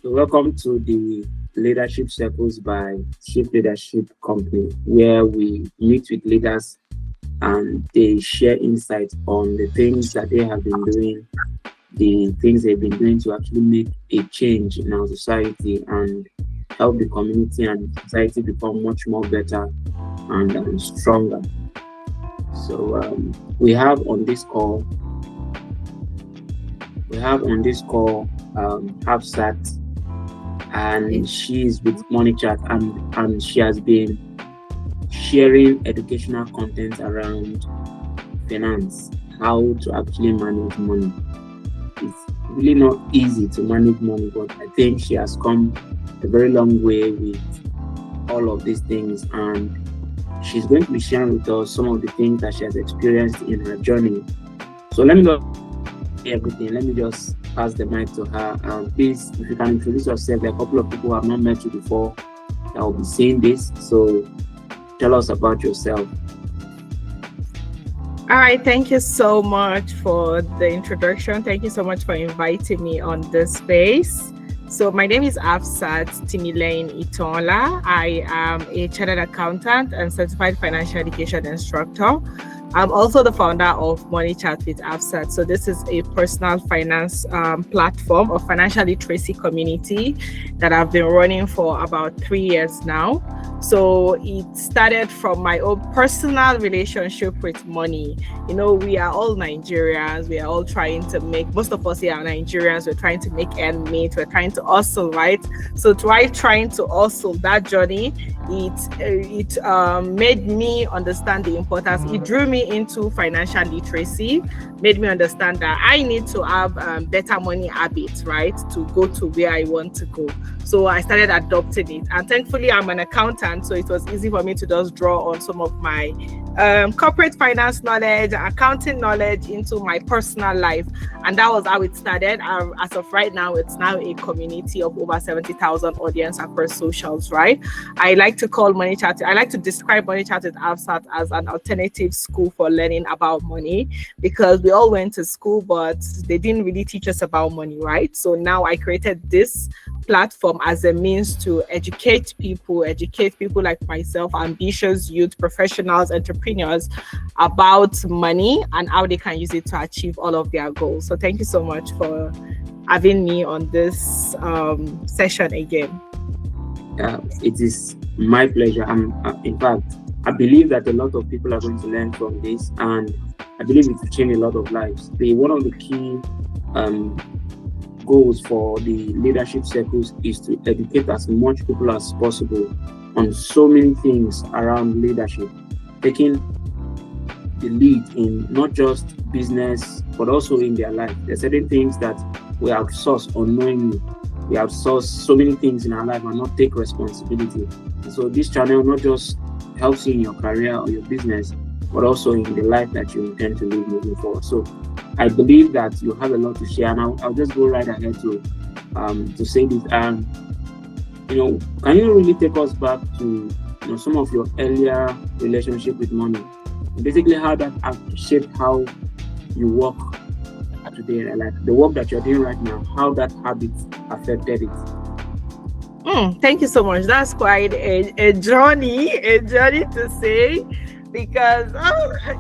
Welcome to the Leadership Circles by Shift Leadership Company, where we meet with leaders and they share insights on the things that they have been doing, the things they've been doing to actually make a change in our society and help the community and society become much more better and stronger. So we have on this call, Hafsat, and she's with Money Chat, and she has been sharing educational content around finance, how to actually manage money. It's really not easy to manage money, but I think she has come a very long way with all of these things, and she's going to be sharing with us some of the things that she has experienced in her journey. So let me not say everything. Let me just pass the mic to her. Please, if you can introduce yourself, there are a couple of people who have not met you before that will be saying this. So tell us about yourself. All right, thank you so much for the introduction. Thank you so much for inviting me on this space. So my name is Hafsat Timileyin Itola. I am a chartered accountant and certified financial education instructor. I'm also the founder of Money Chat with Hafsat. So this is a personal finance platform or financial literacy community that I've been running for about 3 years now. So it started from my own personal relationship with money. You know, we are all Nigerians. We are all trying to make, most of us here are Nigerians. We're trying to make ends meet. We're trying to hustle, right? So trying to hustle, that journey, it made me understand the importance. It drew me into financial literacy, made me understand that I need to have better money habits, right, to go to where I want to go. So I started adopting it, and thankfully I'm an accountant, so it was easy for me to just draw on some of my corporate finance knowledge, accounting knowledge into my personal life, and that was how it started. As of right now, it's now a community of over 70,000 audience across socials, right? I like to describe Money Chat with Hafsat as an alternative school for learning about money, because we all went to school, but they didn't really teach us about money, right? So now I created this platform as a means to educate people like myself, ambitious youth, professionals, entrepreneurs, about money and how they can use it to achieve all of their goals. So thank you so much for having me on this session again. It is my pleasure. In fact, I believe that a lot of people are going to learn from this, and I believe it will change a lot of lives. One of the key goals for the leadership circles is to educate as much people as possible on so many things around leadership, taking the lead in not just business but also in their life. There are certain things that we outsource unknowingly. We outsource so many things in our life and not take responsibility. And so this channel not just helps you in your career or your business, but also in the life that you intend to live moving forward. So I believe that you have a lot to share, and I'll just go right ahead to say this. And can you really take us back to some of your earlier relationship with money, basically how that shaped how you work today, like the work that you're doing right now, how that habit affected it? Thank you so much. That's quite a journey to say, because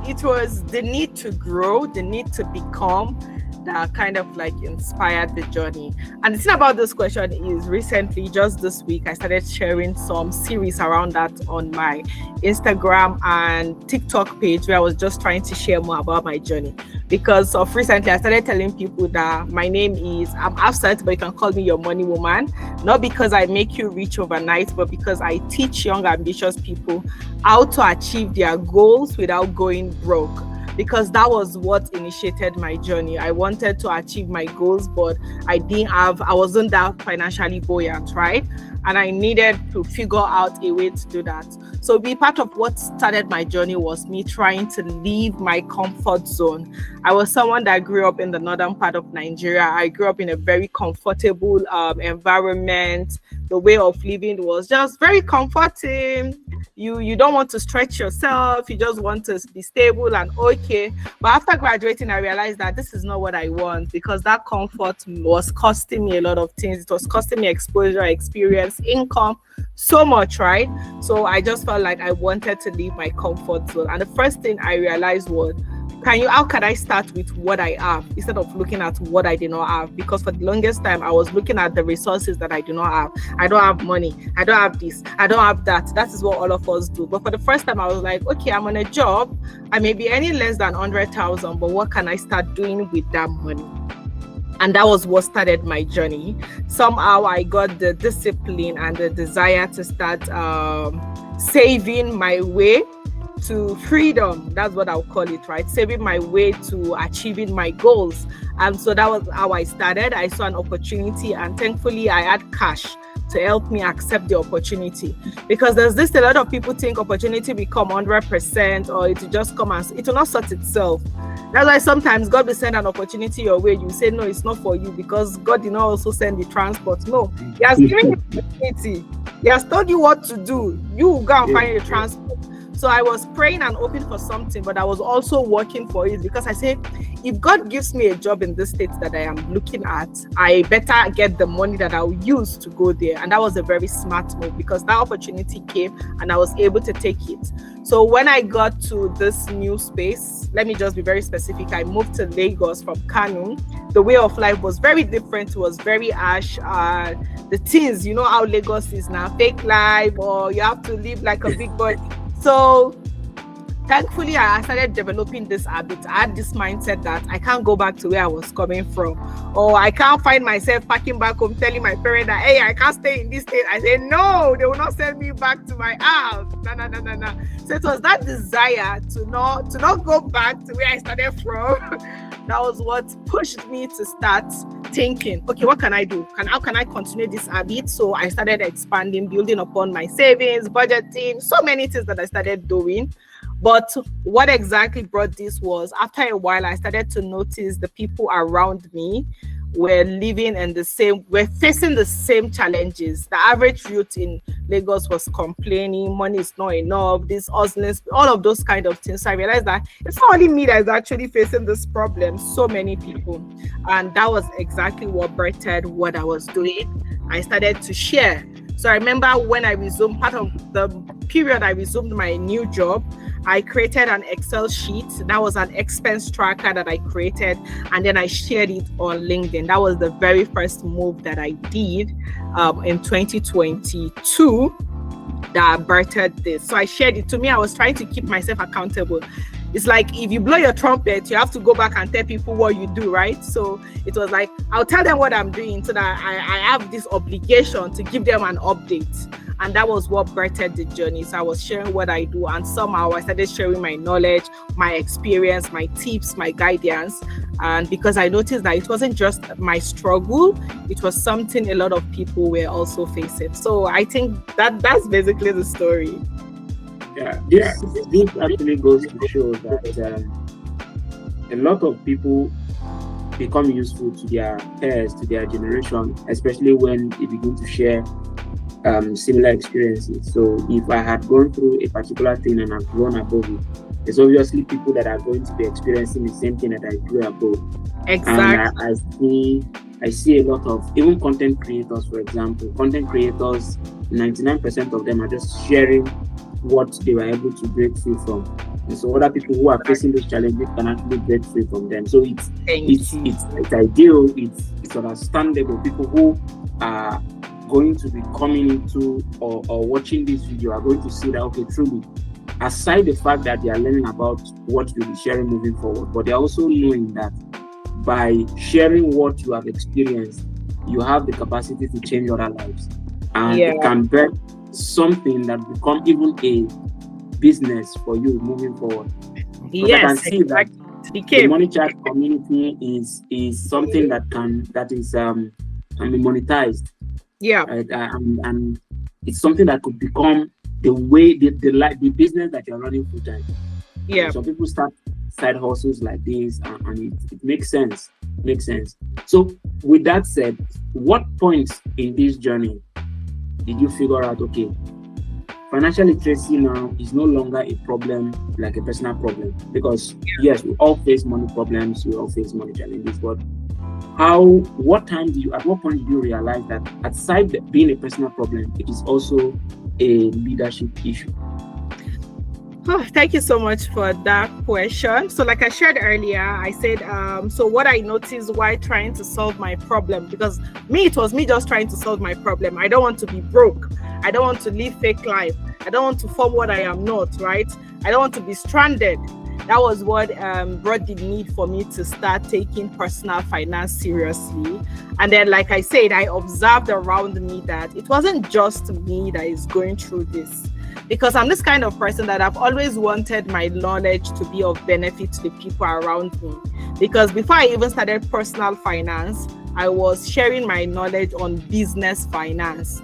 it was the need to grow, the need to become, that kind of like inspired the journey. And the thing about this question is, recently, just this week, I started sharing some series around that on my Instagram and TikTok page, where I was just trying to share more about my journey. Because of recently, I started telling people that I'm Hafsat, but you can call me your money woman. Not because I make you rich overnight, but because I teach young, ambitious people how to achieve their goals without going broke. Because that was what initiated my journey. I wanted to achieve my goals, but I wasn't that financially buoyant, right? And I needed to figure out a way to do that. So be part of what started my journey was me trying to leave my comfort zone. I was someone that grew up in the northern part of Nigeria. I grew up in a very comfortable environment. The way of living was just very comforting. You don't want to stretch yourself. You just want to be stable and okay. But after graduating, I realized that this is not what I want, because that comfort was costing me a lot of things. It was costing me exposure, experience, income, so much, right? So I just felt like I wanted to leave my comfort zone. And the first thing I realized was, how can I start with what I have instead of looking at what I did not have? Because for the longest time, I was looking at the resources that I do not have. I don't have money. I don't have this. I don't have that. That is what all of us do. But for the first time, I was like, okay, I'm on a job. I may be earning less than 100,000, but what can I start doing with that money? And that was what started my journey. Somehow I got the discipline and the desire to start saving my way to freedom. That's what I'll call it, right? Saving my way to achieving my goals. And so that was how I started. I saw an opportunity, and thankfully I had cash to help me accept the opportunity. Because there's this, a lot of people think opportunity become 100%, or it will just come as, it will not sort itself. That's why sometimes God will send an opportunity your way. You say, no, it's not for you, because God did not also send the transport. No, He has given you the opportunity. He has told you what to do. You go and find the transport. So I was praying and hoping for something, but I was also working for it, because I said, if God gives me a job in this state that I am looking at, I better get the money that I'll use to go there. And that was a very smart move, because that opportunity came and I was able to take it. So when I got to this new space, let me just be very specific. I moved to Lagos from Kano. The way of life was very different. It was very harsh. The things, you know how Lagos is now, fake life, or you have to live like a big boy. So thankfully, I started developing this habit. I had this mindset that I can't go back to where I was coming from, or I can't find myself packing back home, telling my parents that, hey, I can't stay in this state. I said, no, they will not send me back to my house. No. So it was that desire to not go back to where I started from. That was what pushed me to start thinking, okay, what can I do? How can I continue this habit? So I started expanding, building upon my savings, budgeting, so many things that I started doing. But what exactly brought this was, after a while, I started to notice the people around me were facing the same challenges. The average youth in Lagos was complaining, money is not enough, this hustling, all of those kind of things. So I realized that it's not only me that is actually facing this problem, so many people. And that was exactly what birthed what I was doing. I started to share. So I remember when I resumed, part of the period I resumed my new job, I created an Excel sheet. That was an expense tracker that I created, and then I shared it on LinkedIn. That was the very first move that I did in 2022 that birthed this. So I shared it. To me, I was trying to keep myself accountable. It's like, if you blow your trumpet, you have to go back and tell people what you do, right? So it was like, I'll tell them what I'm doing, so that I have this obligation to give them an update. And that was what birthed the journey. So I was sharing what I do, and somehow I started sharing my knowledge, my experience, my tips, my guidance. And because I noticed that it wasn't just my struggle, it was something a lot of people were also facing. So I think that's basically the story. Yeah, this actually goes to show that a lot of people become useful to their peers, to their generation, especially when they begin to share similar experiences. So if I had gone through a particular thing and I've grown above it, there's obviously people that are going to be experiencing the same thing that I grew above. Exactly. And I see a lot of, even content creators, for example, 99% of them are just sharing what they were able to break free from. And so other people who are facing those challenges can actually break free from them. So it's ideal, it's understandable. People who are going to be coming into or watching this video are going to see that, okay, truly, aside the fact that they are learning about what you'll be sharing moving forward, but they're also knowing that by sharing what you have experienced, you have the capacity to change other lives. And it can be something that become even a business for you moving forward. Yes, I can see that the Money Chat community is something that can be monetized. Yeah. Right? And it's something that could become the way the business that you're running full time. Yeah. So people start side hustles like this, and it makes sense. So with that said, what points in this journey did you figure out, okay, financial literacy now is no longer a problem like a personal problem, because yes, we all face money problems, we all face money challenges, but at what point did you realize that aside being a personal problem, it is also a leadership issue? Oh, thank you so much for that question. So like I shared earlier, I said, so what I noticed while trying to solve my problem, because it was me just trying to solve my problem. I don't want to be broke. I don't want to live fake life. I don't want to form what I am not, right? I don't want to be stranded. That was what brought the need for me to start taking personal finance seriously. And then, like I said, I observed around me that it wasn't just me that is going through this. Because I'm this kind of person that I've always wanted my knowledge to be of benefit to the people around me. Because before I even started personal finance, I was sharing my knowledge on business finance.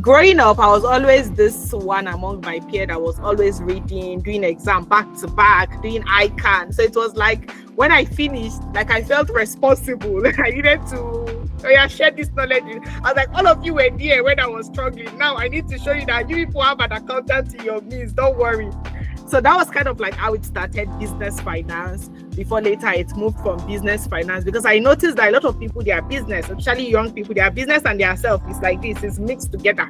Growing up, I was always this one among my peers that was always reading, doing exam back to back, doing ICANN. So it was like when I finished, like I felt responsible. I needed to share this knowledge. I was like, all of you were there when I was struggling. Now I need to show you that you people have an accountant in your midst. Don't worry. So that was kind of like how it started, business finance. Before later it moved from business finance, because I noticed that a lot of people, their business, especially young people, their business and their self is like this, is mixed together.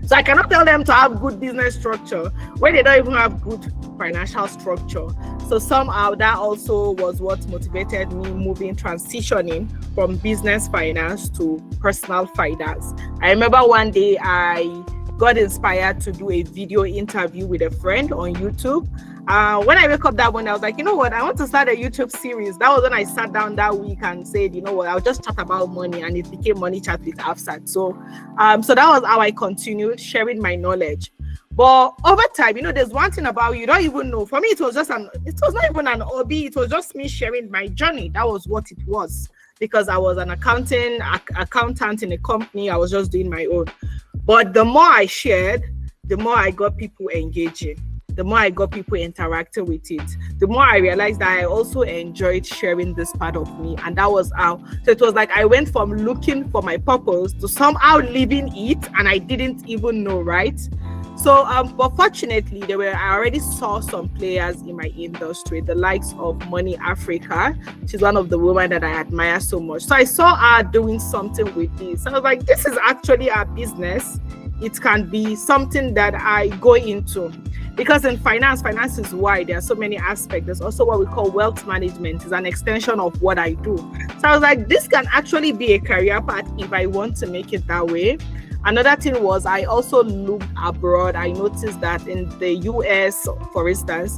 So I cannot tell them to have good business structure when they don't even have good financial structure. So somehow that also was what motivated me transitioning from business finance to personal finance. I remember one day I got inspired to do a video interview with a friend on YouTube. When I wake up that morning, I was like, you know what, I want to start a YouTube series. That was when I sat down that week and said, you know what, I'll just chat about money, and it became Money Chat with Afsat. So that was how I continued sharing my knowledge. But over time, there's one thing about you don't even know. For me, it was not even an hobby. It was just me sharing my journey. That was what it was, because I was an accountant in a company. I was just doing my own. But the more I shared, the more I got people engaging, the more I got people interacting with it, the more I realized that I also enjoyed sharing this part of me. And that was how, so it was like I went from looking for my purpose to somehow living it, and I didn't even know, right? So, but fortunately, I already saw some players in my industry, the likes of Money Africa. She's one of the women that I admire so much. So I saw her doing something with this. I was like, this is actually our business. It can be something that I go into. Because in finance is wide. There are so many aspects. There's also what we call wealth management. It's an extension of what I do. So I was like, this can actually be a career path if I want to make it that way. Another thing was I also looked abroad. I noticed that in the US, for instance,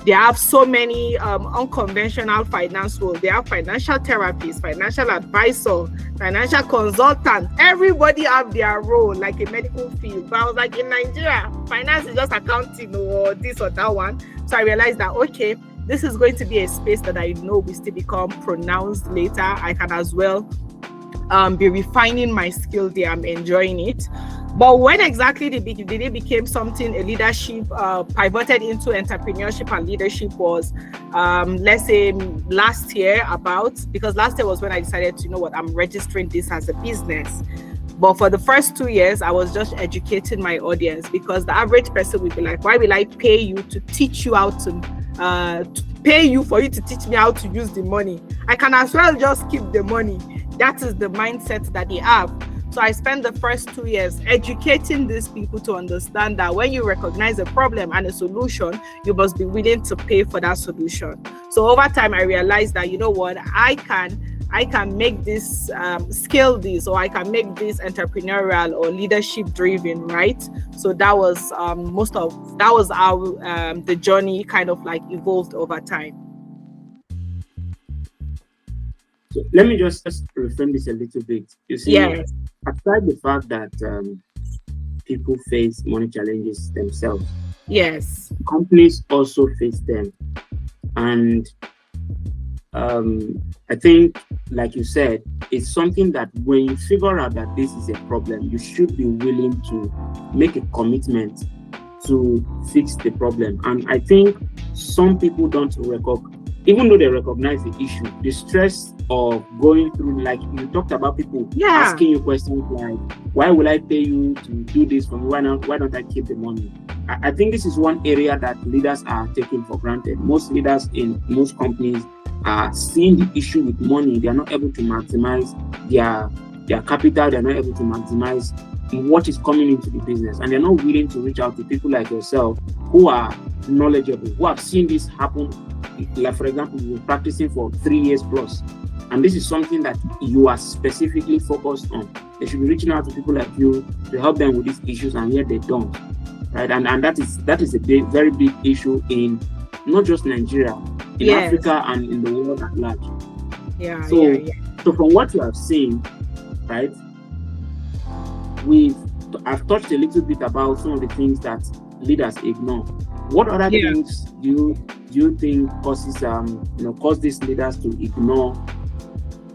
they have so many unconventional finance roles. They have financial therapists, financial advisor, financial consultant. Everybody have their role, like a medical field. But I was like, in Nigeria, finance is just accounting or this or that one. So I realized that, okay, this is going to be a space that I know will still become pronounced later. I can as well be refining my skill there. I'm enjoying it. But when exactly did it became something, a leadership pivoted into entrepreneurship and leadership was, let's say last year because last year was when I decided to, I'm registering this as a business. But for the first 2 years, I was just educating my audience, because the average person would be like, why will I pay you to teach you how to pay you for you to teach me how to use the money? I can as well just keep the money. That is the mindset that they have. So I spent the first 2 years educating these people to understand that when you recognize a problem and a solution, you must be willing to pay for that solution. So over time, I realized that, I can make this, scale this, or I can make this entrepreneurial or leadership driven, right? So that was how the journey kind of like evolved over time. So let me just reframe this a little bit. You see, yes. Aside the fact that people face money challenges themselves, yes, companies also face them. And I think, like you said, it's something that when you figure out that this is a problem, you should be willing to make a commitment to fix the problem. And I think some people don't even though they recognize the issue, the stress of going through, like you talked about people asking you questions like, why will I pay you to do this for me? Why don't I keep the money? I think this is one area that leaders are taking for granted. Most leaders in most companies are seeing the issue with money. They are not able to maximize their capital. They are not able to maximize what is coming into the business, and they're not willing to reach out to people like yourself who are knowledgeable, who have seen this happen. Like, for example, you've been practicing for 3 years plus, and this is something that you are specifically focused on. They should be reaching out to people like you to help them with these issues, and yet they don't, right? And that is a very big issue in not just Nigeria, in Africa and in the world at large. So from what you have seen, right, I've touched a little bit about some of the things that leaders ignore. What other things do you think cause these leaders to ignore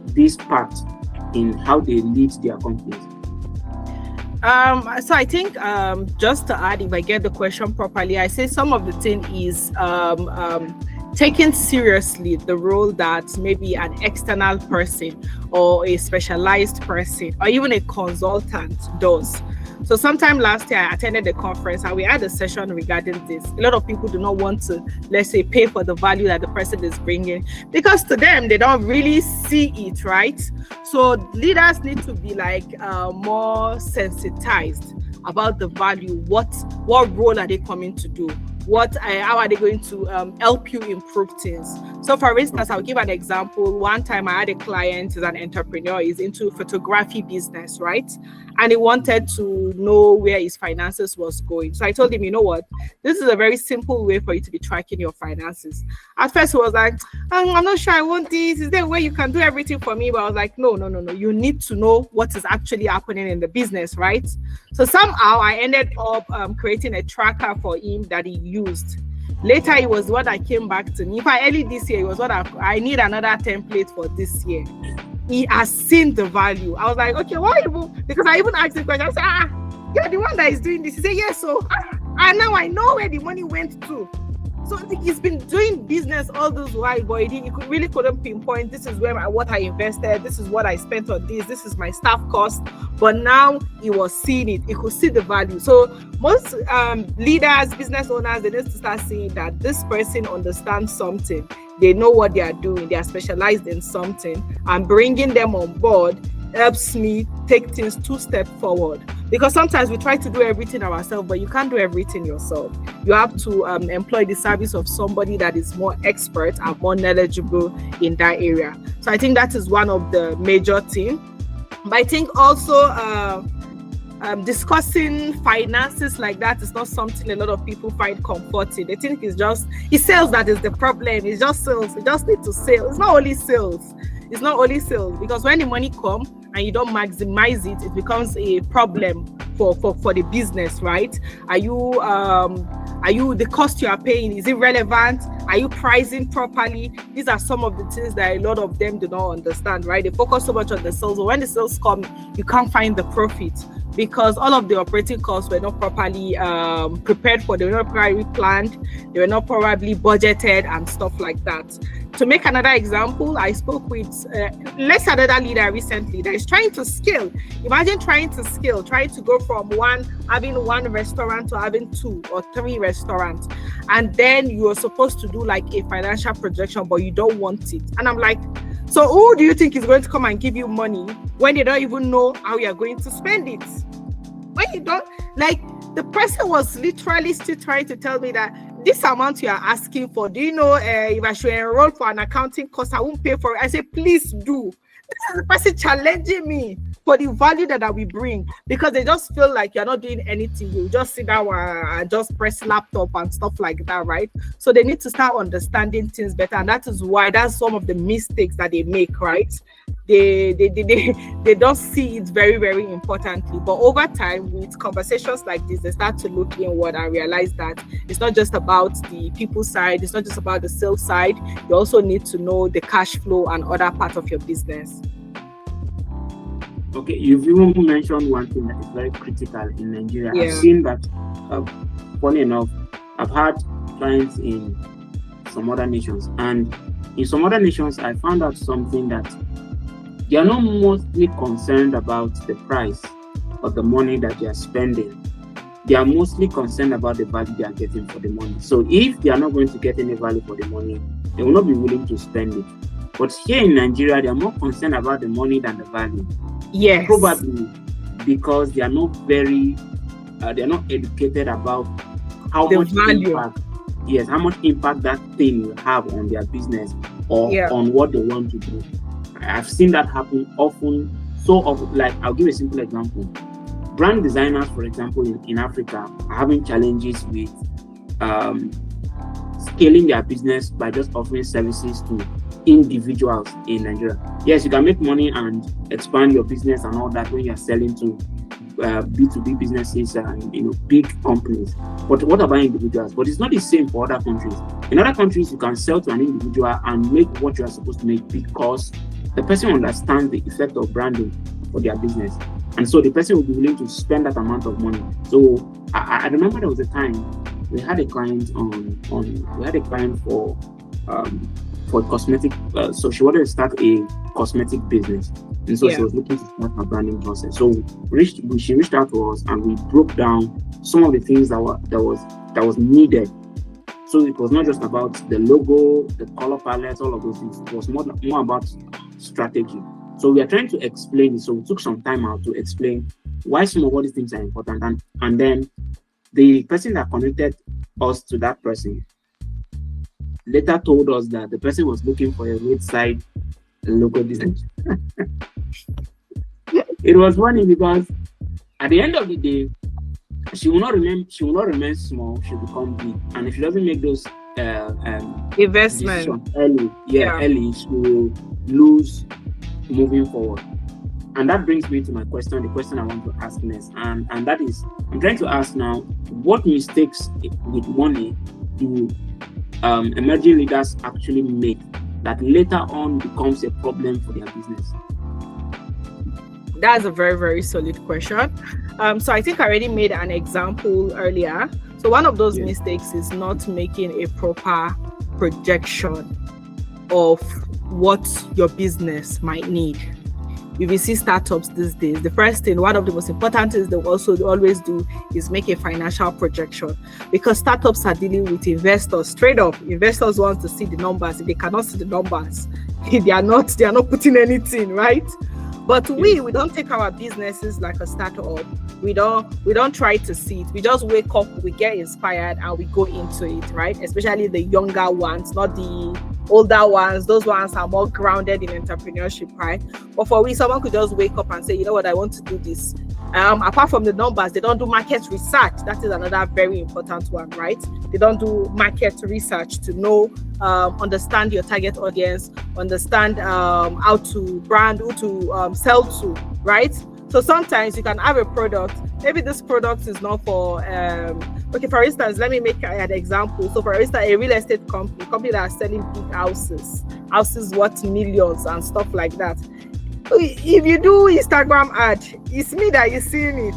this part in how they lead their companies? So I think just to add, if I get the question properly, I say some of the thing is taking seriously the role that maybe an external person or a specialized person or even a consultant does. So sometime last year, I attended a conference and we had a session regarding this. A lot of people do not want to, let's say, pay for the value that the person is bringing because to them, they don't really see it, right? So leaders need to be more sensitized about the value. What role are they coming to do? How are they going to help you improve things? So for instance, I'll give an example. One time I had a client who's an entrepreneur, he's into photography business, right? And he wanted to know where his finances was going. So I told him, you know what? This is a very simple way for you to be tracking your finances. At first he was like, I'm not sure I want this. Is there a way you can do everything for me? But I was like, no. You need to know what is actually happening in the business, right? So somehow I ended up creating a tracker for him that he used. Later, it was what I came back to me. Early this year, it was what I need another template for this year. He has seen the value. I was like, okay, why even? Because I even asked the question. I said, you're the one that is doing this. He said, yes. So, and now I know where the money went to. So he's been doing business all this while, but he really couldn't pinpoint. This is what I invested. This is what I spent on this. This is my staff cost. But now he was seeing it. He could see the value. So most leaders, business owners, they need to start seeing that this person understands something. They know what they are doing. They are specialized in something, and bringing them on board helps me take things 2 steps forward. Because sometimes we try to do everything ourselves, but you can't do everything yourself. You have to employ the service of somebody that is more expert and more knowledgeable in that area. So I think that is one of the major things. But I think also discussing finances like that is not something a lot of people find comforting. They think it's sales that is the problem. It's just sales. You just need to sell. It's not only sales. Because when the money comes and you don't maximize it, it becomes a problem for the business, right? Are you the cost you are paying, is it relevant? Are you pricing properly? These are some of the things that a lot of them do not understand, right? They focus so much on the sales, but when the sales come, you can't find the profit because all of the operating costs were not properly prepared for. They were not properly planned. They were not probably budgeted and stuff like that. To make another example, I spoke with another leader recently that is trying to scale. Imagine trying to go from having one restaurant to having 2 or 3 restaurants. And then you are supposed to do like a financial projection, but you don't want it. And I'm like, so who do you think is going to come and give you money when they don't even know how you're going to spend it? When you don't, the person was literally still trying to tell me that this amount you are asking for, do you know if I should enroll for an accounting course, I won't pay for it. I said, please do. This is the person challenging me for the value that we bring, because they just feel like you're not doing anything. You just sit down and just press laptop and stuff like that, right? So they need to start understanding things better, and that's some of the mistakes that they make, right? They don't see it very, very importantly. But over time, with conversations like this, they start to look inward and realize that it's not just about the people side, it's not just about the sales side. You also need to know the cash flow and other parts of your business. Okay, you've even mentioned one thing that is very critical in Nigeria. Yeah. I've seen that, funny enough, I've had clients in some other nations, and in some other nations, I found out something that they are not mostly concerned about the price of the money that they are spending. They are mostly concerned about the value they are getting for the money. So if they are not going to get any value for the money, they will not be willing to spend it. But here in Nigeria, they are more concerned about the money than the value. Yes. Probably because they are not very, they are not educated about how The much value. impact, yes, how much impact that thing will have on their business or on what they want to do. I've seen that happen often. So often, like I'll give a simple example. Brand designers, for example, in Africa, are having challenges with scaling their business by just offering services to individuals in Nigeria. Yes, you can make money and expand your business and all that when you're selling to B2B businesses and big companies. But what about individuals? But it's not the same for other countries. In other countries, you can sell to an individual and make what you are supposed to make because the person understands the effect of branding for their business. And so the person will be willing to spend that amount of money. So I remember there was a time we had a client for cosmetic. So she wanted to start a cosmetic business, and so she was looking to start her branding process. So she reached out to us, and we broke down some of the things that was needed. So it was not just about the logo, the color palette, all of those things. It was more about strategy. So we are trying to explain it. So we took some time out to explain why some of all these things are important. And then the person that connected us to that person later told us that the person was looking for a roadside logo design. It was funny because at the end of the day, she will not remain small, she'll become big. And if she doesn't make those investment early, she will lose moving forward. And that brings me to my question, the question I want to ask next. And that is, I'm trying to ask now, what mistakes with money do emerging leaders actually make that later on becomes a problem for their business? That's a very, very solid question. So I think I already made an example earlier. So one of those mistakes is not making a proper projection of what your business might need. If you see startups these days, the first thing, one of the most important things they also always do is make a financial projection, because startups are dealing with investors straight up. Investors want to see the numbers. If they cannot see the numbers, they are not putting anything, right? But we don't take our businesses like a startup. We don't try to see it. We just wake up, we get inspired, and we go into it, right? Especially the younger ones, not the older ones. Those ones are more grounded in entrepreneurship, right? But for we, someone could just wake up and say, you know what, I want to do this. Apart from the numbers, they don't do market research. That is another very important one, right? They don't do market research to know, understand your target audience, understand how to brand, who to sell to, right? So sometimes you can have a product. Maybe this product is not for, for instance, let me make an example. So for instance, a real estate company that are selling big houses worth millions and stuff like that. If you do Instagram ad, it's me that you're seeing it.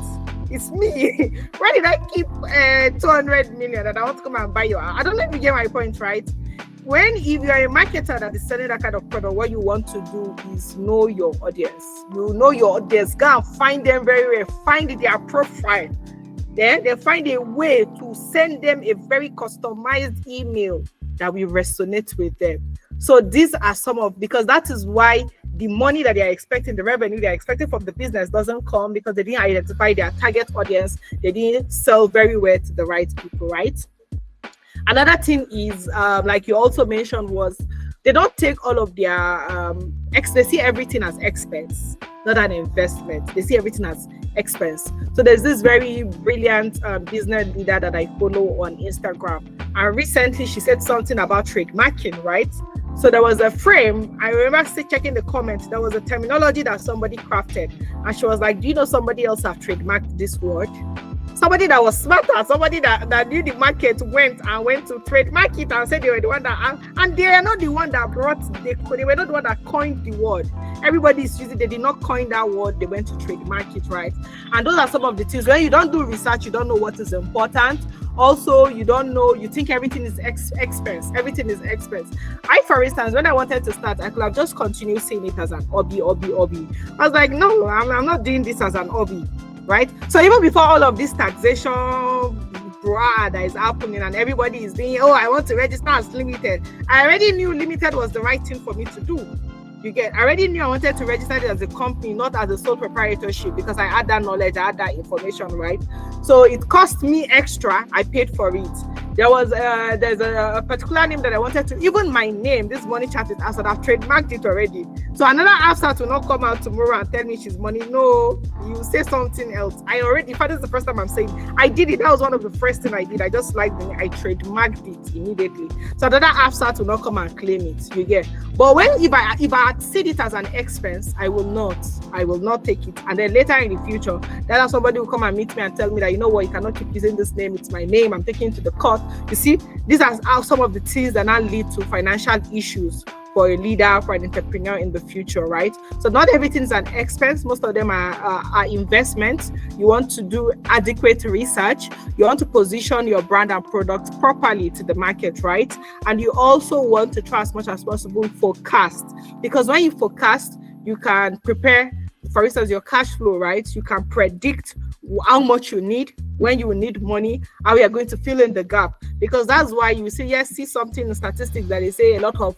It's me. Why did I keep 200 million that I want to come and buy your? I don't know if you get my point, right? If you're a marketer that is selling that kind of product, what you want to do is know your audience. You know your audience. Go and find them very well. Find their profile. Then they find a way to send them a very customized email that will resonate with them. So these are because that is why the money that they are expecting, the revenue they are expecting from the business doesn't come, because they didn't identify their target audience. They didn't sell very well to the right people, right? Another thing is, like you also mentioned, was they don't take all of their they see everything as expense, not an investment. They see everything as expense. So there's this very brilliant business leader that I follow on Instagram, and recently she said something about trademarking, right? So there was a frame. I remember checking the comments. There was a terminology that somebody crafted, and she was like, "Do you know somebody else have trademarked this word?" somebody that was smarter, somebody that knew the market went to trade market and said they were the one that, and they are not the one that they were not the one that coined the word. Everybody is using, they did not coin that word, they went to trade market, right? And those are some of the things. When you don't do research, you don't know what is important. Also, you don't know, you think everything is expense. Everything is expense. I, for instance, when I wanted to start, I could have just continued seeing it as an hobby. I was like, no, I'm not doing this as an hobby, right? So even before all of this taxation that is happening and everybody is being, oh, I want to register as limited, I already knew limited was the right thing for me to do. You get, I already knew I wanted to register it as a company, not as a sole proprietorship, because I had that knowledge, I had that information, right? So it cost me extra. I paid for it. There's a particular name that I wanted to, even my name, this money chart with Afsat, I've trademarked it already. So another Afsat will not come out tomorrow and tell me she's money. No, you say something else. In fact, this is the first time I'm saying I did it. That was one of the first things I did. I just liked the name. I trademarked it immediately. So another Afsat will not come and claim it. You get. But if I had seen it as an expense, I will not take it. And then later in the future, then somebody will come and meet me and tell me that, you know what, you cannot keep using this name. It's my name. I'm taking it to the court. You see, these are some of the things that now lead to financial issues for a leader, for an entrepreneur in the future, right? So not everything is an expense. Most of them are investments. You want to do adequate research. You want to position your brand and product properly to the market, right? And you also want to try as much as possible forecast, because when you forecast, you can prepare, for instance, your cash flow, right? You can predict how much you need, when you will need money, how you are going to fill in the gap. Because that's why you see something in statistics that they say a lot of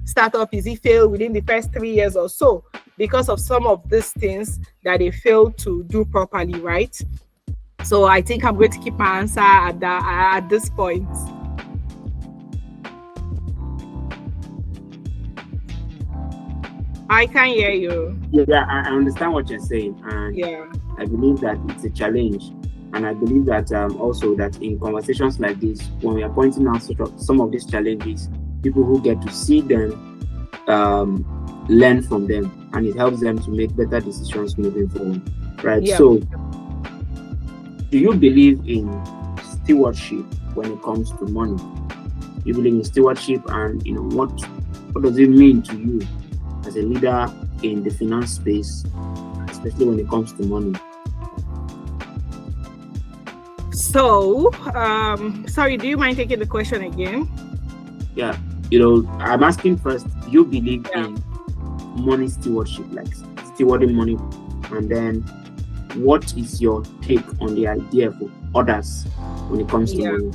startup is fail within the first 3 years or so, because of some of these things that they fail to do properly, right? So I think I'm going to keep my answer at this point. I can hear you. Yeah, I understand what you're saying, and yeah, I believe that it's a challenge, and I believe that also that in conversations like this, when we are pointing out some of these challenges, people who get to see them learn from them, and it helps them to make better decisions moving forward, right? Yeah. So, do you believe in stewardship when it comes to money? You believe in stewardship, and what does it mean to you as a leader in the finance space, especially when it comes to money? So, sorry, do you mind taking the question again? Yeah, I'm asking first, do you believe in money stewardship, like stewarding money? And then what is your take on the idea for others when it comes to money?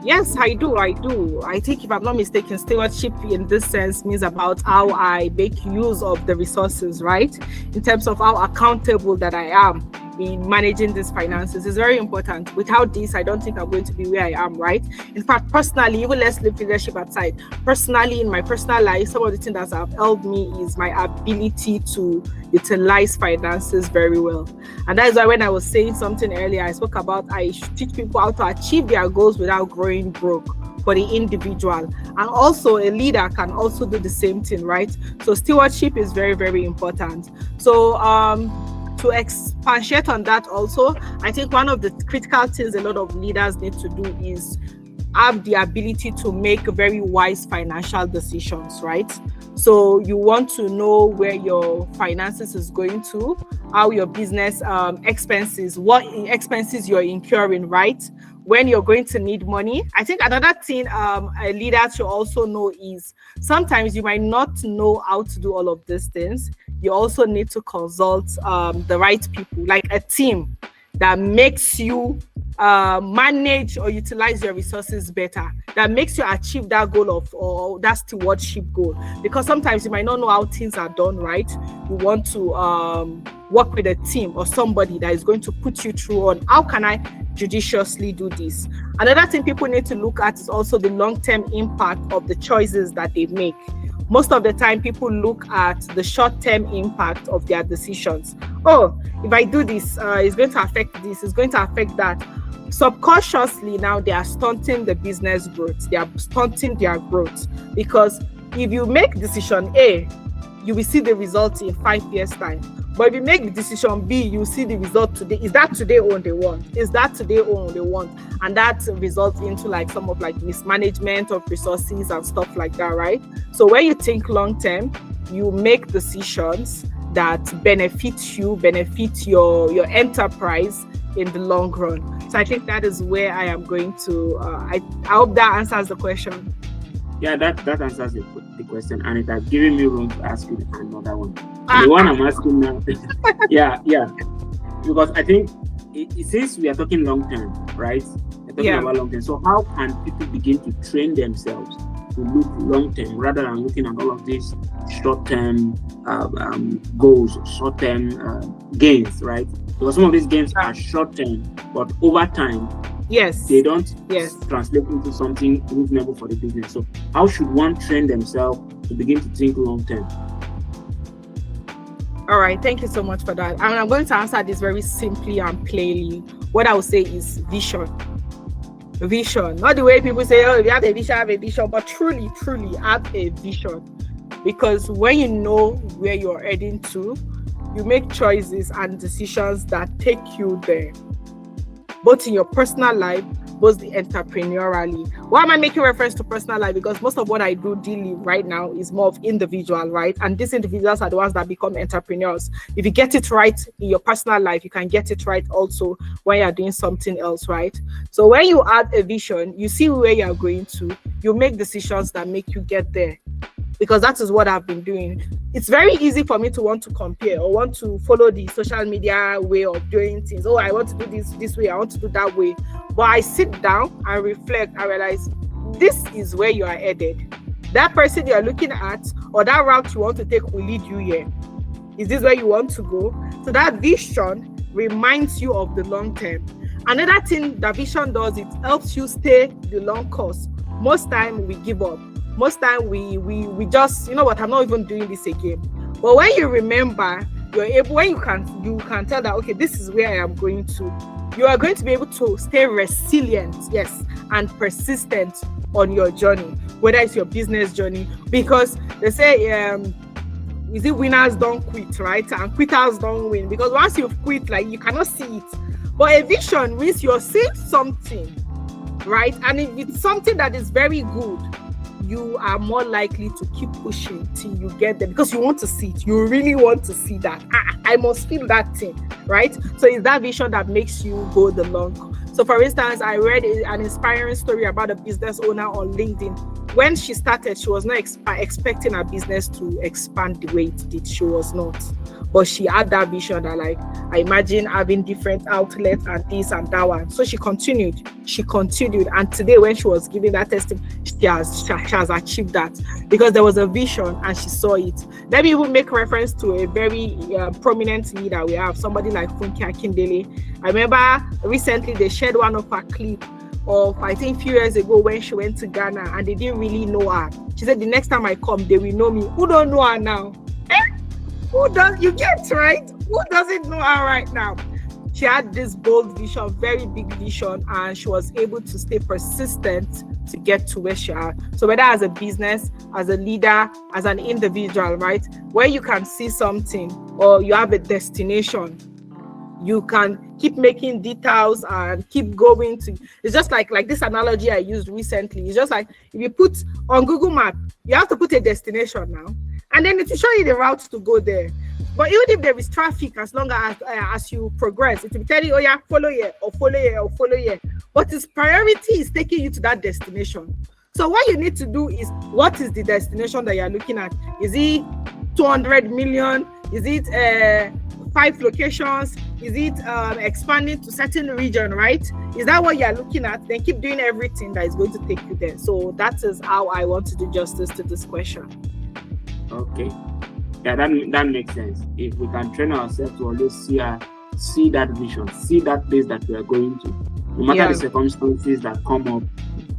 Yes, I do. I think, if I'm not mistaken, stewardship in this sense means about how I make use of the resources, right? In terms of how accountable that I am in managing these finances is very important. Without this, I don't think I'm going to be where I am, right? In fact, personally, even let's leave leadership aside. Personally, in my personal life, some of the things that have helped me is my ability to utilize finances very well. And that is why when I was saying something earlier, I spoke about I should teach people how to achieve their goals without growing broke for the individual. And also a leader can also do the same thing, right? So stewardship is very, very important. So to expatiate on that also, I think one of the critical things a lot of leaders need to do is have the ability to make very wise financial decisions, right? So you want to know where your finances is going to, how your business expenses, what expenses you're incurring, right? When you're going to need money. I think another thing a leader should also know is sometimes you might not know how to do all of these things. You also need to consult the right people, like a team that makes you manage or utilize your resources better, that makes you achieve that goal or that stewardship goal. Because sometimes you might not know how things are done, right? You want to work with a team or somebody that is going to put you through on how can I judiciously do this. Another thing people need to look at is also the long-term impact of the choices that they make. Most of the time, people look at the short-term impact of their decisions. Oh, if I do this, it's going to affect this, it's going to affect that. Subconsciously, now they are stunting the business growth. They are stunting their growth, because if you make decision A you will see the result in 5 years' time. But if you make the decision B, you see the result today. Is that today all they want? Is that today all they want? And that results into like some of like mismanagement of resources and stuff like that, right? So when you think long term, you make decisions that benefit you, benefit your enterprise in the long run. So I think that is where I am going to. I hope that answers the question. Yeah, that answers the question, and it has given me room to ask you another one. The one I'm asking now, yeah, because I think since we are talking long term, right? We're talking about long term. So how can people begin to train themselves to look long term rather than looking at all of these short term goals, short term gains, right? Because some of these gains are short term, but over time, they don't translate into something reasonable for the business. So how should one train themselves to begin to think long term? All right, thank you so much for that. And I'm going to answer this very simply and plainly. What I would say is vision. Vision, not the way people say, oh, if you have a vision, but truly have a vision. Because when you know where you're heading to, you make choices and decisions that take you there, both in your personal life, both the entrepreneurially. Why am I making reference to personal life? Because most of what I do daily right now is more of individual, right? And these individuals are the ones that become entrepreneurs. If you get it right in your personal life, you can get it right also when you're doing something else, right? So when you add a vision, you see where you're going to, you make decisions that make you get there. Because that is what I've been doing. It's very easy for me to want to compare or want to follow the social media way of doing things. Oh, I want to do this way, I want to do that way. But I sit down and reflect, I realize this is where you are headed. That person you're looking at or that route you want to take will lead you here. Is this where you want to go? So that vision reminds you of the long term. Another thing that vision does, it helps you stay the long course. Most time we give up. Most time we just, you know what, I'm not even doing this again. But when you remember, you're able, when you can tell that, okay, this is where I am going to, you are going to be able to stay resilient, and persistent on your journey, whether it's your business journey, because they say, is it winners don't quit, right? And quitters don't win, because once you've quit, like, you cannot see it. But a vision means you're seeing something, right? And if it's something that is very good, you are more likely to keep pushing till you get there because you want to see it. You really want to see that. I must feel that thing, right? So it's that vision that makes you go the long. So for instance, I read an inspiring story about a business owner on LinkedIn. When she started, she was not expecting her business to expand the way it did. She was not. But she had that vision that, like, I imagine having different outlets and this and that one. So she continued. And today when she was giving that testimony, she has achieved that because there was a vision and she saw it. Let me even make reference to a very prominent leader we have, somebody like Funke Akindele. I remember recently they shared one of her clips of, I think, a few years ago when she went to Ghana and they didn't really know her. She said, the next time I come, they will know me. Who don't know her now? Who does? You get right? Who doesn't know her right now? She had this bold vision, very big vision, and she was able to stay persistent to get to where she is. So whether as a business, as a leader, as an individual, right? Where you can see something or you have a destination, you can keep making details and keep going to. It's just like this analogy I used recently. It's just like if you put on Google Map, you have to put a destination now, and then it will show you the route to go there. But even if there is traffic, as long as you progress, it will tell you, oh yeah, follow here or follow here or follow here. But its priority is taking you to that destination. So what you need to do is, what is the destination that you're looking at? Is it 200 million? Is it 5 locations? Is it expanding to certain region, right? Is that what you're looking at? Then keep doing everything that is going to take you there. So that is how I want to do justice to this question. Okay. Yeah, that makes sense. If we can train ourselves to always see that vision, see that place that we are going to, no matter the circumstances that come up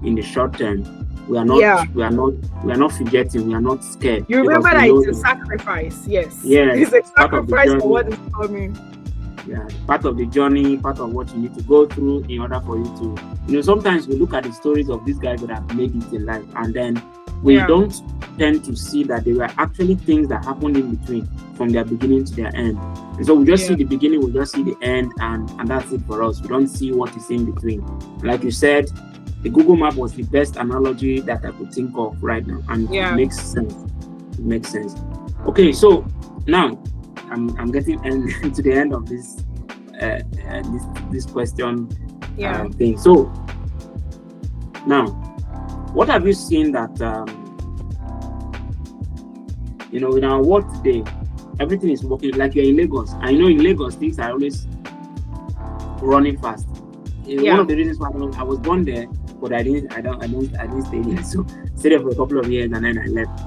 in the short term, we are not forgetting, we are not scared. You remember that it's a sacrifice, yes. Yeah, it's a sacrifice for what is coming. Yeah, part of the journey, part of what you need to go through in order for you to, sometimes we look at the stories of these guys that have made it in life, and then we don't tend to see that there were actually things that happened in between from their beginning to their end. And so we just see the beginning, we just see the end, and that's it for us. We don't see what is in between. Like you said, the Google Map was the best analogy that I could think of right now, and it makes sense. It makes sense. Okay, so now I'm getting to the end of this this question thing. So now, what have you seen that in our world today, everything is working like you're in Lagos? I know in Lagos things are always running fast. One of the reasons why I was born there, but I didn't stay there. So stayed there for a couple of years and then I left.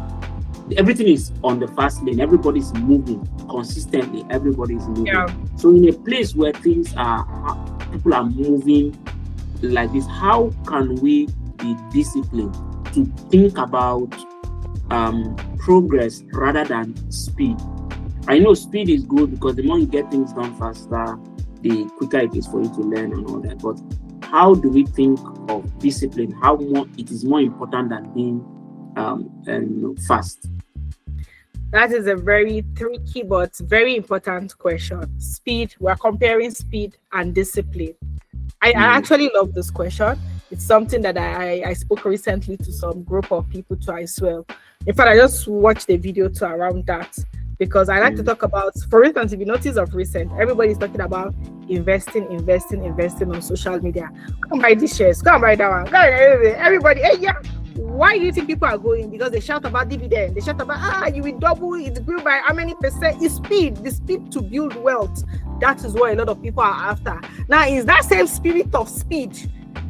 Everything is on the fast lane. Everybody's moving consistently. Everybody's moving. So in a place where people are moving like this, how can we be disciplined to think about progress rather than speed? I know speed is good because the more you get things done faster, the quicker it is for you to learn and all that. But how do we think of discipline? How it is more important than being fast? That is a very tricky but very important question. Speed. We're comparing speed and discipline. I actually love this question. It's something that I spoke recently to some group of people too as well. In fact, I just watched a video too around that, because I like to talk about, for instance, if you notice of recent, everybody's talking about investing on social media. Come buy these shares, come buy that one. Everybody, why do you think people are going? Because they shout about dividend, they shout about you will double, it grew by how many percent? It's speed, the speed to build wealth. That is what a lot of people are after. Now, is that same spirit of speed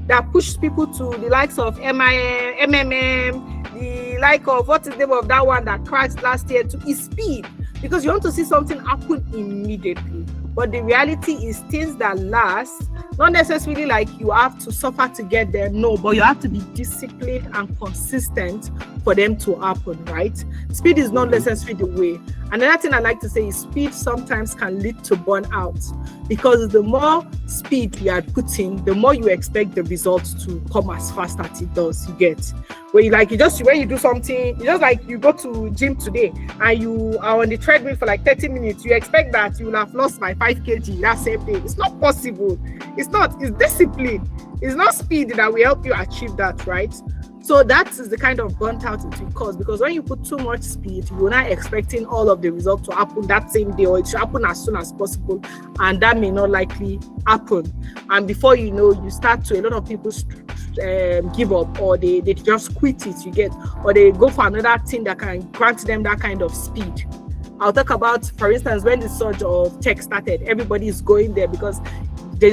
that pushed people to the likes of MMM, the like of what is the name of that one that crashed last year, to is speed, because you want to see something happen immediately. But the reality is things that last, not necessarily like you have to suffer to get there, no, but you have to be disciplined and consistent for them to happen, right? Speed is not necessarily the way. Another thing I like to say is speed sometimes can lead to burnout, because the more speed you are putting, the more you expect the results to come as fast as it does. You get when you do something, it's just like you go to gym today and you are on the treadmill for like 30 minutes. You expect that you will have lost by 5 kg that same day. It's not possible. It's not. It's discipline. It's not speed that will help you achieve that, right? So that is the kind of burnt out it will cause, because when you put too much speed, you're not expecting all of the results to happen that same day, or it should happen as soon as possible, and that may not likely happen. And before you know, you start to, a lot of people give up, or they just quit it, you get, or they go for another thing that can grant them that kind of speed. I'll talk about, for instance, when the surge of tech started, everybody is going there because we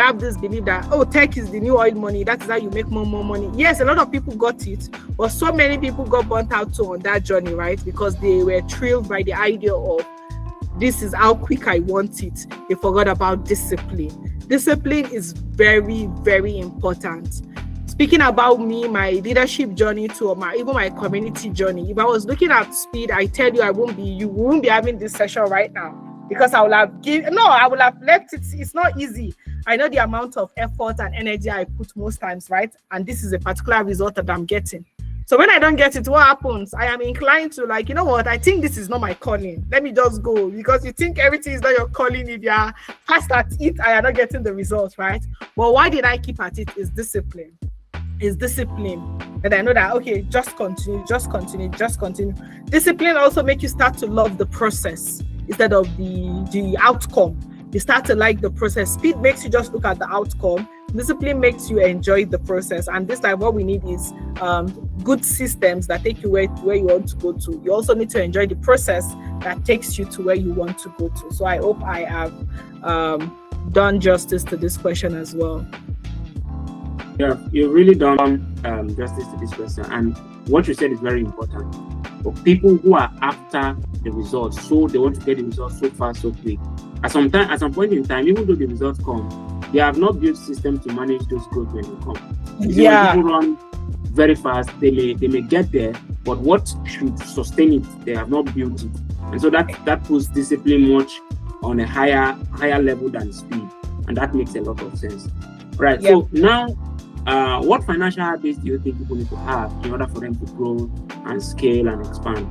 have this belief that, tech is the new oil money. That is how you make more money. Yes, a lot of people got it, but so many people got burnt out too on that journey, right? Because they were thrilled by the idea of, this is how quick I want it. They forgot about discipline. Discipline is very, very important. Speaking about me, my leadership journey to even my community journey, if I was looking at speed, I tell you, you won't be having this session right now. Because I would have left it. It's not easy. I know the amount of effort and energy I put most times, right? And this is a particular result that I'm getting. So when I don't get it, what happens? I am inclined to I think this is not my calling. Let me just go. Because you think everything is not your calling if you're fast at it and you're not getting the results, right? But why did I keep at it? Is discipline. Is discipline. And I know that, okay, just continue. Discipline also makes you start to love the process instead of the outcome. You start to like the process. Speed makes you just look at the outcome. Discipline makes you enjoy the process. And this time what we need is good systems that take you where you want to go to. You also need to enjoy the process that takes you to where you want to go to. So I hope I have done justice to this question as well. Yeah, you've really done justice to this question. And what you said is very important. For people who are after the results, so they want to get the results so fast, so quick. At some point in time, even though the results come, they have not built system to manage those growth when they come. When people run very fast, they may get there, but what should sustain it, they have not built it. And so that puts discipline much on a higher level than speed. And that makes a lot of sense. Right. Yeah. So now What financial habits do you think people need to have in order for them to grow and scale and expand?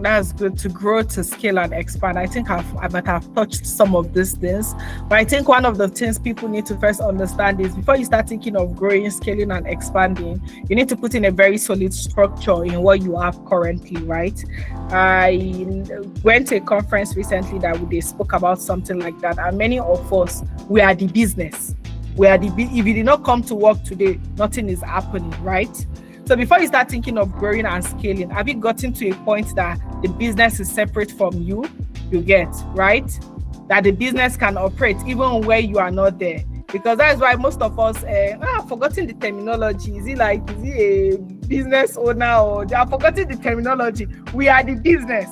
That's good, to grow, to scale, and expand. I think I've touched some of these things, but I think one of the things people need to first understand is before you start thinking of growing, scaling, and expanding, you need to put in a very solid structure in what you have currently, right? I went to a conference recently that they spoke about something like that, and many of us, we are the business. If you did not come to work today, nothing is happening, right? So before you start thinking of growing and scaling, have you gotten to a point that the business is separate from you? You get, right? That the business can operate even where you are not there. Because that is why most of us I've forgotten the terminology. Is he a business owner, or they have forgotten the terminology? We are the business.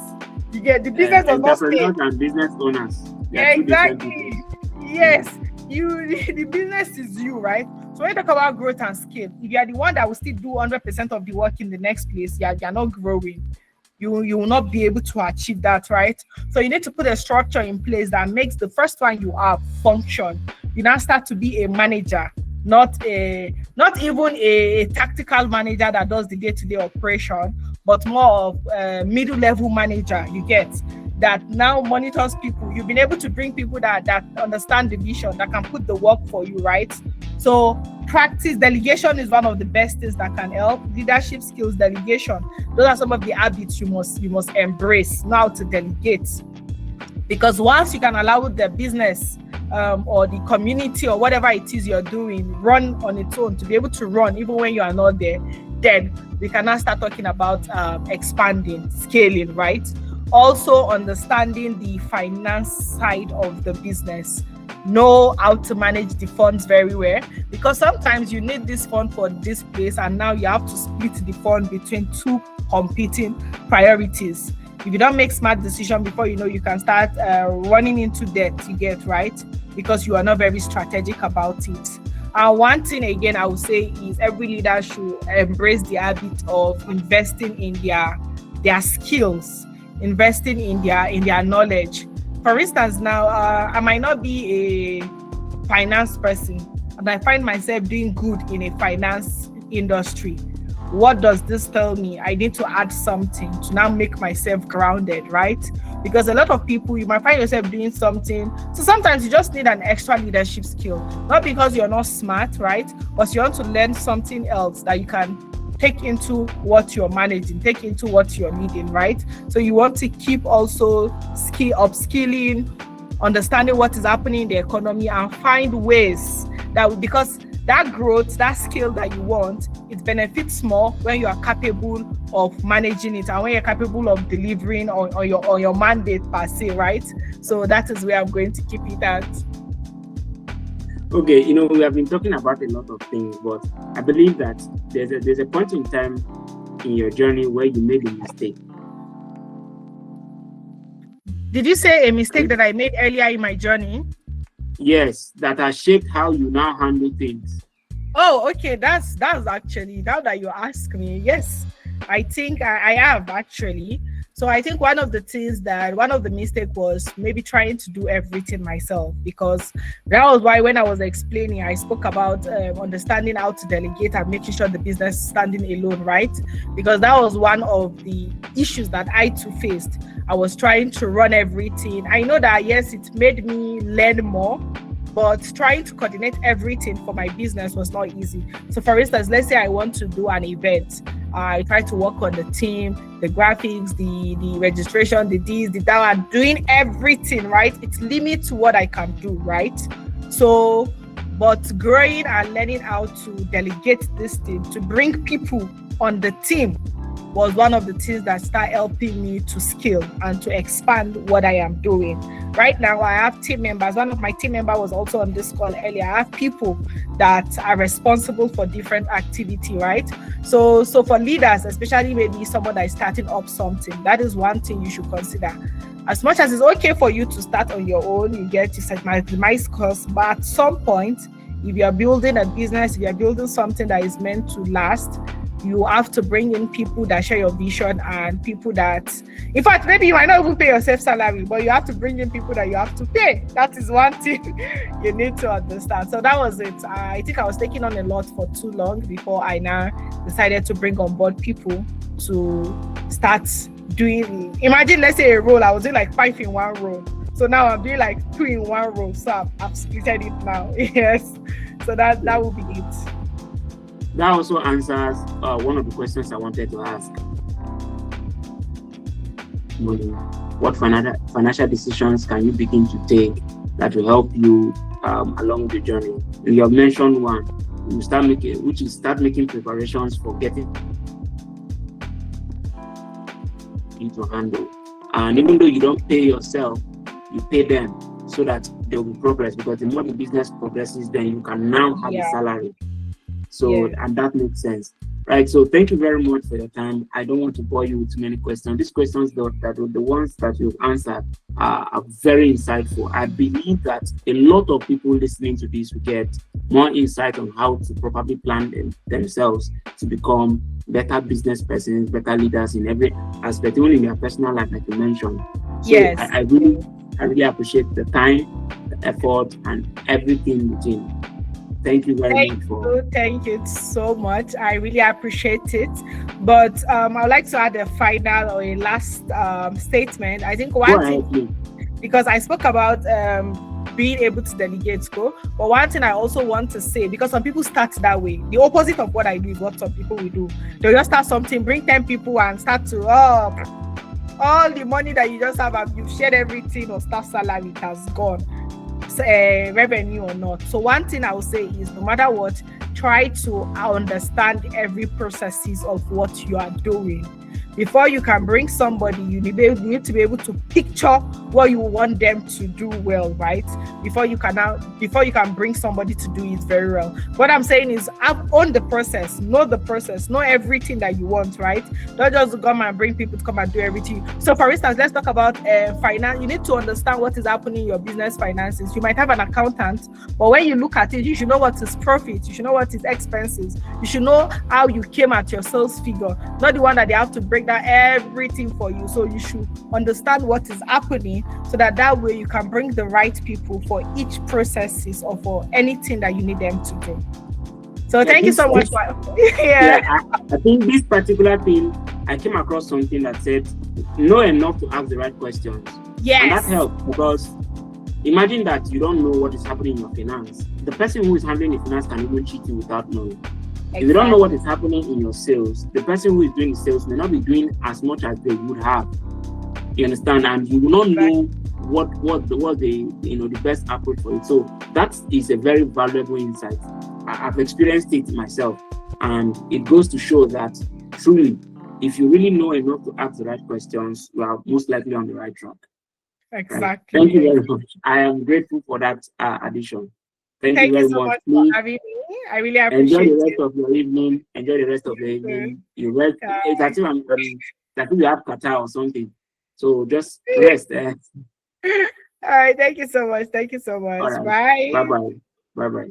You get, the business of entrepreneurs and business owners. Yeah, exactly. Yes. The business is you, right? So when you talk about growth and scale, if you are the one that will still do 100% of the work in the next place, you're not growing. You will not be able to achieve that, right? So you need to put a structure in place that makes the first one you have function. You now start to be a manager, not even a tactical manager that does the day-to-day operation, but more of a middle-level manager. You get that now monitors people. You've been able to bring people that understand the vision, that can put the work for you, right? So practice delegation is one of the best things that can help. Leadership skills, delegation. Those are some of the habits you must embrace now to delegate. Because once you can allow the business or the community or whatever it is you're doing run on its own, to be able to run even when you are not there, then we can now start talking about expanding, scaling, right? Also understanding the finance side of the business. Know how to manage the funds very well, because sometimes you need this fund for this place and now you have to split the fund between two competing priorities. If you don't make smart decision before you know, you can start running into debt, you get, right? Because you are not very strategic about it. And one thing again I would say is every leader should embrace the habit of investing in their skills, investing in their knowledge. For instance, now I might not be a finance person and I find myself doing good in a finance industry. What does this tell me? I need to add something to now make myself grounded, right? Because a lot of people, you might find yourself doing something. So sometimes you just need an extra leadership skill, not because you're not smart, right? But you want to learn something else that you can take into what you're managing, take into what you're leading, right? So you want to keep also upskilling, understanding what is happening in the economy, and find ways that, because that growth, that skill that you want, it benefits more when you are capable of managing it and when you're capable of delivering on your mandate per se, right? So that is where I'm going to keep it at. Okay, we have been talking about a lot of things, but I believe that there's a point in time in your journey where you made a mistake. Did you say a mistake that I made earlier in my journey? Yes, that has shaped how you now handle things. Oh, okay. That's actually, now that you ask me, yes, I think I have actually. So I think one of the mistake was maybe trying to do everything myself, because that was why when I was explaining, I spoke about understanding how to delegate and making sure the business is standing alone, right? Because that was one of the issues that I too faced. I was trying to run everything. I know that, yes, it made me learn more, but trying to coordinate everything for my business was not easy. So for instance, let's say I want to do an event. I try to work on the team, the graphics, the registration, the this, the that, and doing everything, right? It's limit to what I can do, right? So, but growing and learning how to delegate this thing, to bring people on the team, was one of the things that started helping me to scale and to expand what I am doing. Right now, I have team members. One of my team members was also on this call earlier. I have people that are responsible for different activity, right? So for leaders, especially maybe someone that is starting up something, that is one thing you should consider. As much as it's okay for you to start on your own, you get to maximize costs, but at some point, if you are building a business, if you are building something that is meant to last, You have to bring in people that share your vision and people that, in fact, maybe you might not even pay yourself salary, but you have to bring in people that you have to pay. That is one thing you need to understand. So that was it. I think I was taking on a lot for too long before I now decided to bring on board people to start doing. Imagine, let's say a role, I was doing like 5 in one role. So now I'm doing like 2 in one role. So I've splitted it now. Yes. So that will be it. That also answers one of the questions I wanted to ask. What financial decisions can you begin to take that will help you along the journey? And you have mentioned one, start making preparations for getting into handle. And even though you don't pay yourself, you pay them so that there will be progress, because the more the business progresses, then you can now have a salary. So, and that makes sense, right? So thank you very much for your time. I don't want to bore you with too many questions. These questions, the ones that you've answered are very insightful. I believe that a lot of people listening to this will get more insight on how to properly plan themselves to become better business persons, better leaders in every aspect, even in their personal life, like you mentioned. So yes. I really appreciate the time, the effort, and everything within. Thank you very much. Thank you so much. I really appreciate it. But I'd like to add a final or a last statement. I think because I spoke about being able to delegate scope, but one thing I also want to say, because some people start that way, the opposite of what I do is what some people will do. They'll just start something, bring 10 people and start to all the money that you just have, you've shared everything, or staff salary, it has gone. Revenue or not. So one thing I would say is, no matter what, try to understand every processes of what you are doing. Before you can bring somebody, you need to be able to picture what you want them to do well, right? Before you can bring somebody to do it very well. What I'm saying is, own the process, know everything that you want, right? Don't just come and bring people to come and do everything. So for instance, let's talk about finance. You need to understand what is happening in your business finances. You might have an accountant, but when you look at it, you should know what is profit, you should know what is expenses, you should know how you came at your sales figure, not the one that they have to break down everything for you. So you should understand what is happening, so that way you can bring the right people for each processes or for anything that you need them to do. So thank you so much. I think this particular thing, I came across something that said, know enough to ask the right questions. Yes. And that helps, because imagine that you don't know what is happening in your finance. The person who is handling the finance can even cheat you without knowing. Exactly. If you don't know what is happening in your sales, the person who is doing the sales may not be doing as much as they would have. You understand? And you will not know what the best approach for it. So that is a very valuable insight. I've experienced it myself, and it goes to show that truly, if you really know enough to ask the right questions, you are most likely on the right track. Exactly. Right? Thank you very much. I am grateful for that addition. Thank you very so much for having me. I really appreciate it. Enjoy the rest of your evening. Enjoy the rest of the evening. You rest. It's as if you have Qatar or something. So just rest. All right. Thank you so much. Thank you so much. Right. Bye. Bye.